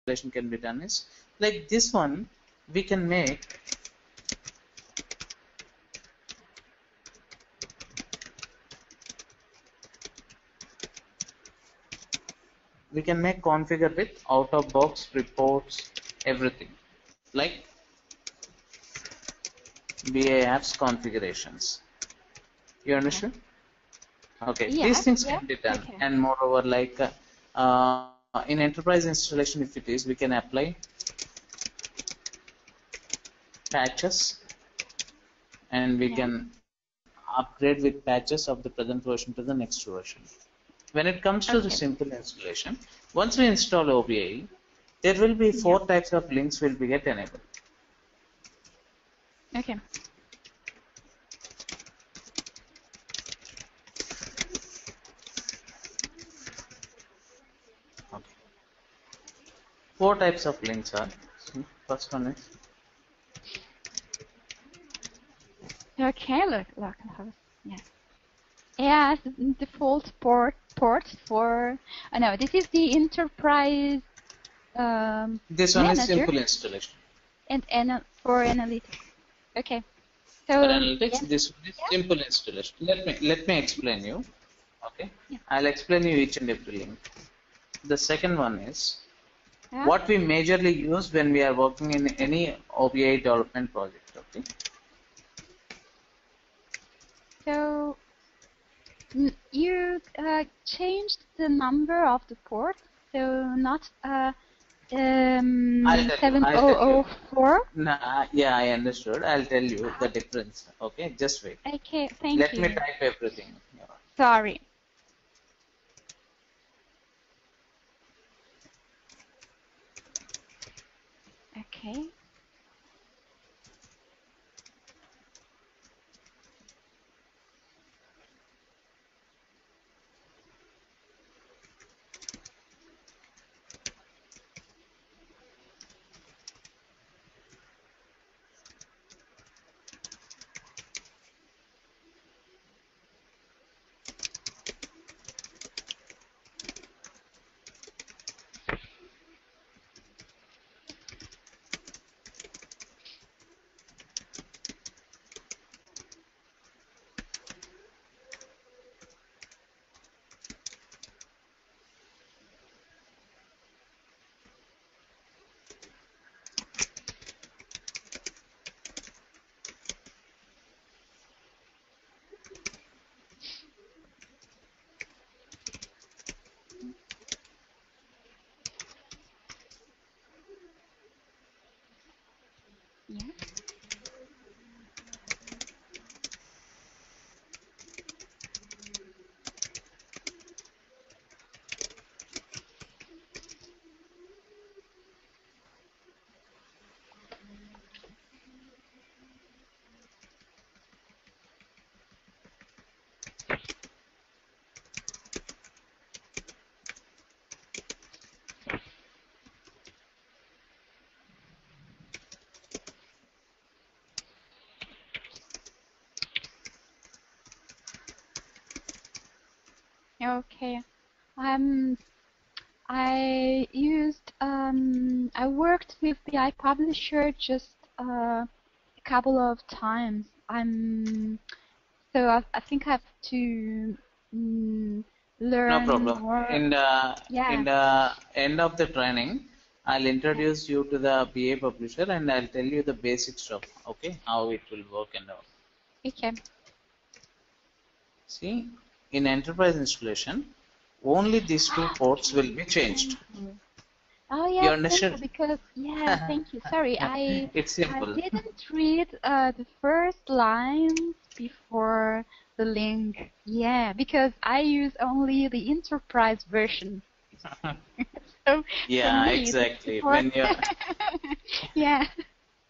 installation can be done is like this one. We can make configure with out of box reports, everything like BA apps configurations. You understand? Okay, Yeah, these things can be done, okay. and moreover, like in enterprise installation, if it is, we can apply patches, and we can upgrade with patches of the present version to the next version. When it comes to the simple installation, once we install OBIEE, there will be 4 types of links will be get enabled. Okay. Okay. 4 types of links are. First one is. Okay, look, yeah. Yes, default port for. Oh no, this is the enterprise. This one manager. is simple installation. And for analytics. Okay. So for analytics, this one is simple installation. Let me explain you. Okay. Yeah. I'll explain you each and every link. The second one is what we majorly use when we are working in any OBIEE development project. Okay. So you changed the number of the port, so not 7004. Nah, yeah, I understood. I'll tell you the difference. Okay, just wait. Okay, thank you. Let me type everything. Sorry. Okay. Yeah. Okay. I used I worked with BI Publisher just a couple of times. So I think I have to learn No problem. more. In the end of the training, I'll introduce you to the BA publisher and I'll tell you the basic stuff. Okay, how it will work and all. Okay. See, in enterprise installation, only these 2 ports will be changed. Oh yeah, you understand? Because thank you. Sorry, it's simple. I didn't read the first lines before the link. Yeah, because I use only the enterprise version. So yeah, me, exactly. When you yeah.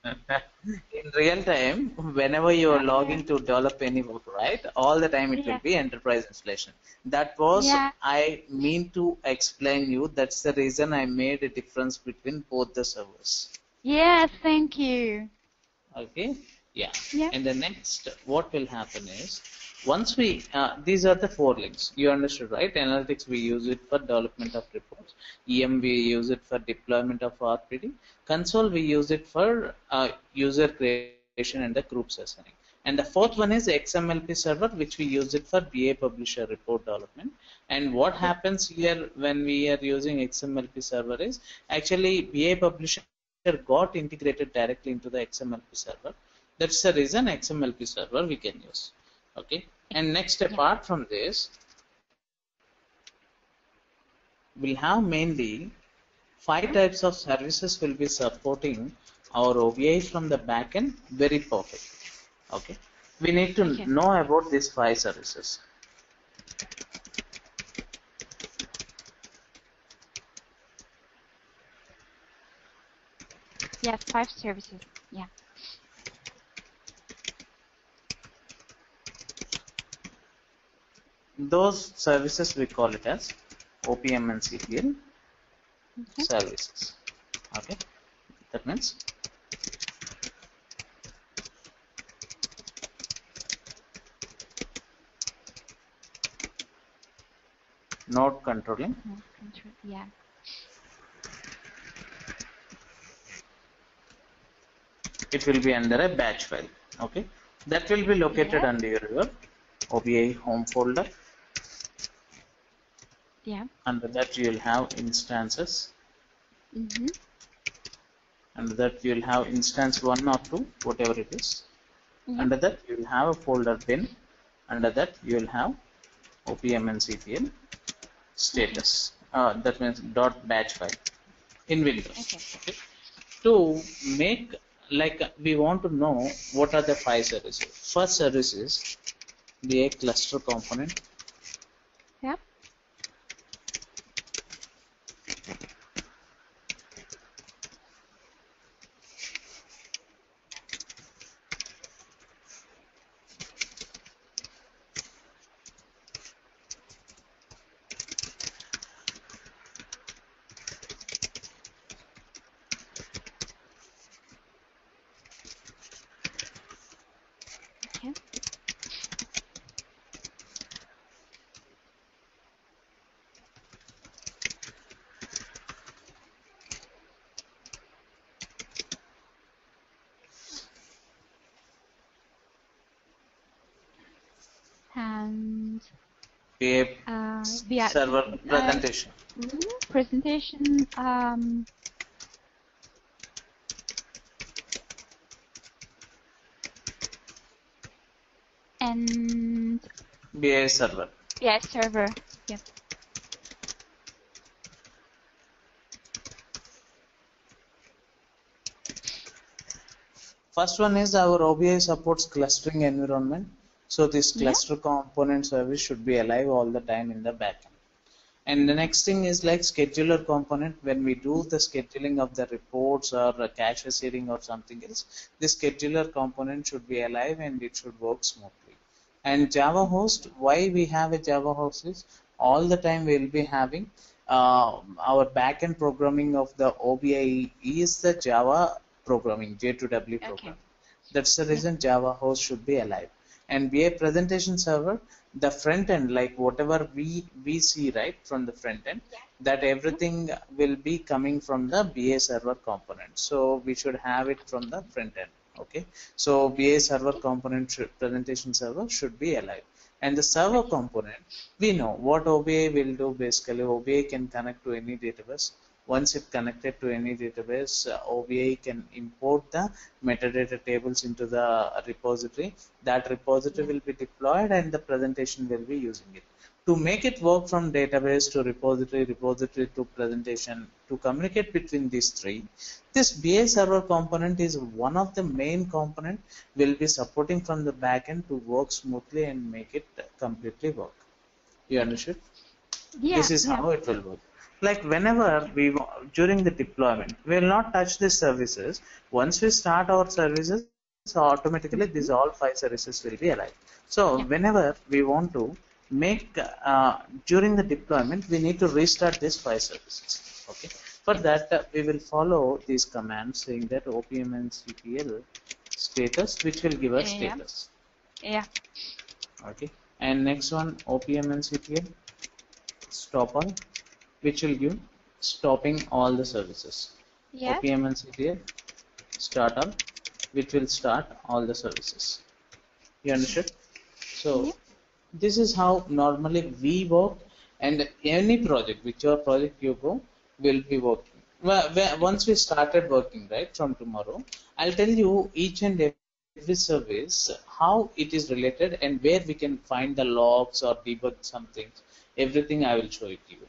in real time, whenever you are logging to develop any work, right? All the time it will be enterprise installation. That was I mean to explain you. That's the reason I made a difference between both the servers. Yeah, thank you. Okay. Yeah. Yeah. And the next, what will happen is, once we, these are the 4 links. You understood, right? Analytics, we use it for development of reports. EM, we use it for deployment of RPD. Console, we use it for user creation and the groups assigning. And the fourth one is XMLP server, which we use it for BA publisher report development. And what happens here when we are using XMLP server is, actually BA publisher got integrated directly into the XMLP server. That's the reason XMLP server we can use. Okay. And next, apart from this, we'll have mainly 5 types of services will be supporting our OBIEE from the backend very perfect. Okay. We need to know about these 5 services. Yes, 5 services. Yeah. Those services we call it as OPM and CPL services. Okay. That means node controlling. Yeah. It will be under a batch file. Okay. That will be located under your OBIEE home folder. Yeah. Under that you will have instances. Under that you will have instance 1 or 2, whatever it is. Under that you will have a folder bin. Under that you will have OPM and CPL status. That means .batch file in Windows. Okay. To make, like, we want to know what are the 5 services. First service is the cluster component. Yeah. And server presentation. Presentation. And BA server. Yeah, server. Yep. First one is our OBIEE supports clustering environment. So this cluster component service should be alive all the time in the backend. And the next thing is like scheduler component. When we do the scheduling of the reports or a cache seeding or something else, the scheduler component should be alive and it should work smoothly. And Java host, why we have a Java host is all the time we will be having our backend programming of the OBIEE is the Java programming, J2W program. That's the reason Java host should be alive. And BA presentation server, the front end, like whatever we see right from the front end, that everything will be coming from the BA server component. So we should have it from the front end. Okay. So BA server component presentation server should be alive. And the server component, we know what OBIEE will do basically. OBIEE can connect to any database. Once it connected to any database, OBIEE can import the metadata tables into the repository. That repository will be deployed and the presentation will be using it. To make it work from database to repository, repository to presentation, to communicate between these 3, this BA server component is one of the main component will be supporting from the backend to work smoothly and make it completely work. You understood? Yeah. This is how it will work. Like whenever during the deployment, we will not touch these services. Once we start our services, so automatically these all 5 services will be alive. So whenever we want to make during the deployment, we need to restart these 5 services. Okay. For that, we will follow these commands saying that OPM and CPL status, which will give us Yeah. status. Yeah. Okay. And next one, OPMNCTA stop all, which will give stopping all the services. Yes. OPMNCTA start all, which will start all the services. You understood? So Yeah. this is how normally we work, and any project, whichever project you go, will be working. Well, once we started working, right, from tomorrow, I'll tell you each and every service, how it is related and where we can find the logs or debug something. Everything I will show it to you.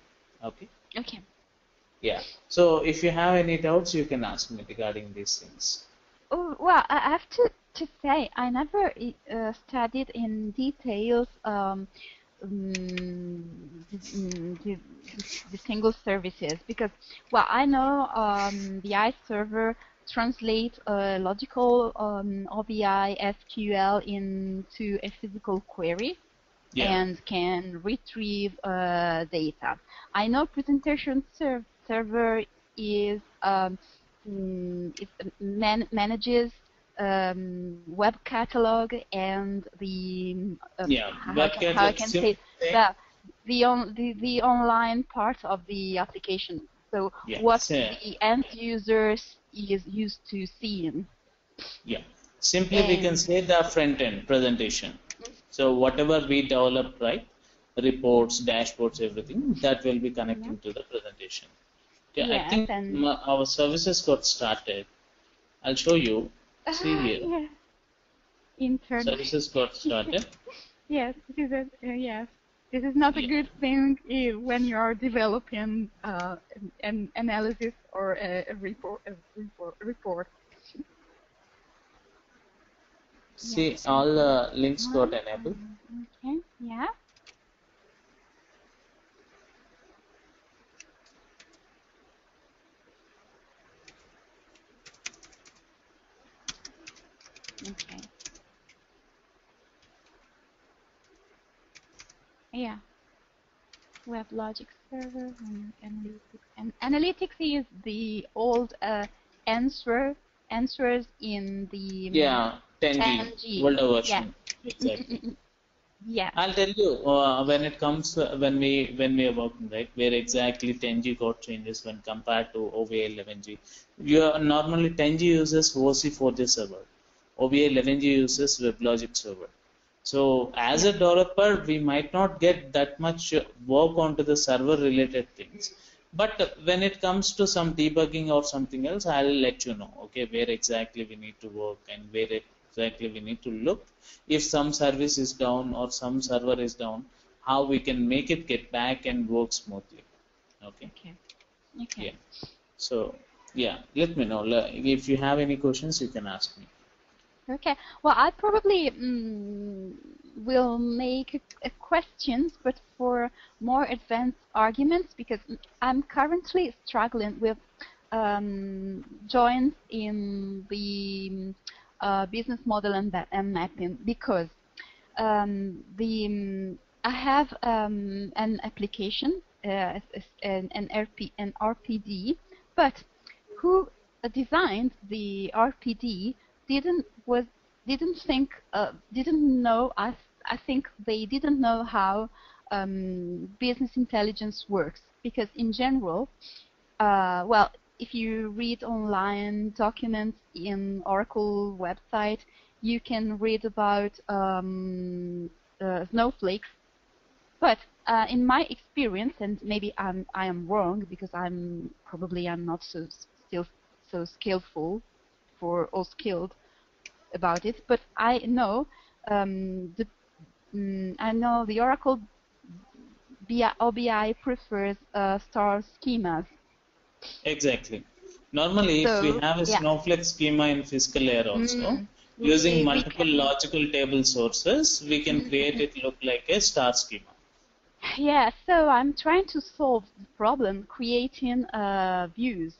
Okay? Okay. Yeah. So if you have any doubts, you can ask me regarding these things. Oh, well, I have to say I never studied in details the single services because, well, I know the I server translates logical OBI SQL into a physical query Yeah. and can retrieve data. I know presentation server is it manages web catalog and the Yeah. how Web I catalog can sim. say the online part of the application. So Yeah. what So, the end users is used to seeing. yeah. Simply we can And say the front end presentation. So whatever we develop, right, reports, dashboards, everything, that will be connecting to the presentation. Okay, I yes, think and our services got started. I'll show you. See here. yeah, intern. Services got started. Yes, this is yes. This is not a Yeah. good thing when you are developing an analysis or a report. See, Yes. all the links got enabled. Okay. Yeah. Okay. Yeah. WebLogic server and analytics. And analytics is the old answers in the Yeah, 10G, 10G. older Yeah. version. Exactly. Yeah. I'll tell you when it comes to, when we are working, right, where exactly 10G got changes when compared to OBIEE 11g. You are normally 10G uses OC4J server, OBIEE 11g uses WebLogic server. So as Yeah. a developer, we might not get that much work onto the server related things. But when it comes to some debugging or something else, I'll let you know, okay, where exactly we need to work and where exactly we need to look. If some service is down or some server is down, how we can make it get back and work smoothly. Okay. Okay. Okay. Yeah. So, yeah, let me know. If you have any questions, you can ask me. Okay. Well, I probably will make questions, but for more advanced arguments, because I'm currently struggling with joins in the business model and mapping because I have an application, an RPD, but who designed the RPD didn't know. I think they didn't know how business intelligence works because in general, well, if you read online documents in Oracle website, you can read about snowflakes. But in my experience, and maybe I am wrong because I'm not so skillful or skilled about it. But I know the Oracle OBI prefers star schemas. Exactly. Normally, if we So have a yeah. snowflake schema in fiscal layer also, using We multiple logical table sources, we can create it look like a star schema. Yeah, so I'm trying to solve the problem creating views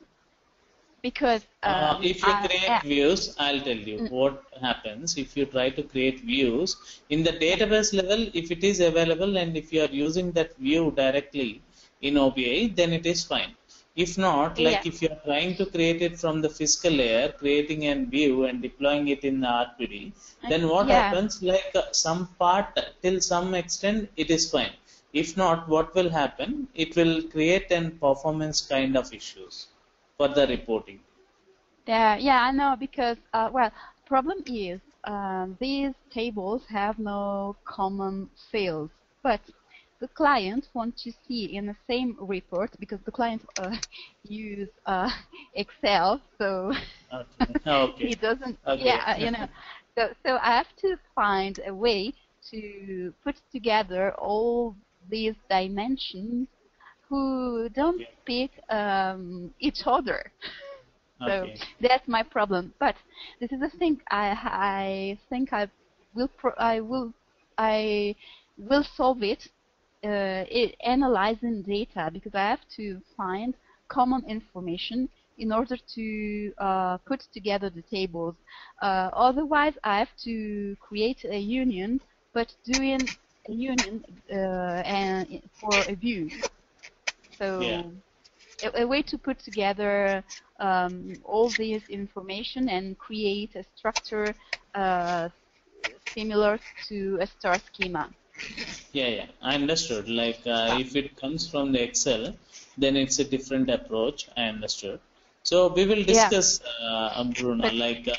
because If you create views, I'll tell you what happens if you try to create views in the database level. If it is available and if you are using that view directly in OBI, then it is fine. If not, like Yeah. if you are trying to create it from the physical layer, creating a view and deploying it in the RPD, then what Yeah. happens, like some part till some extent it is fine. If not, what will happen? It will create an performance kind of issues for the reporting. Yeah, I know because well, problem is these tables have no common fields, but the client wants to see in the same report because the client use Excel, so Okay. Okay. he doesn't. Okay. Yeah, So I have to find a way to put together all these dimensions who don't Okay. speak each other. So Okay. that's my problem. But this is the thing. I think I will solve it. Analyzing data because I have to find common information in order to put together the tables. Otherwise, I have to create a union, but doing a union and for a view. Yeah. So a way to put together all this information and create a structure uh, similar to a star schema. Yeah, yeah, I understood. Like, if it comes from the Excel, then it's a different approach. I understood. So we will Yeah, discuss, Bruna. but Like, yeah,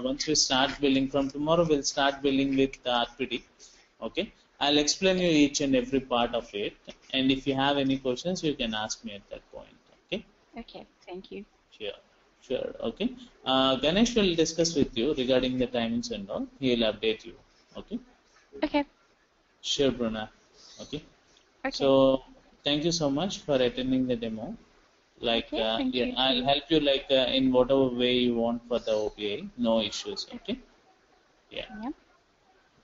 once we start billing from tomorrow, we'll start billing with RPD. Okay, I'll explain you each and every part of it. And if you have any questions, you can ask me at that point. Okay, okay, thank you. sure, sure. Okay, Ganesh will discuss with you regarding the timings and all. He will update you. Okay, Okay, sure, Bruna. Okay. okay, So thank you so much for attending the demo. Like, okay, thank yeah, you I'll too. help you like in whatever way you want for the OBIEE. No issues. Okay. Yeah. Yeah,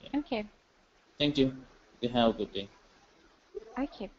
Yeah. okay, Thank you. You have a good day. okay.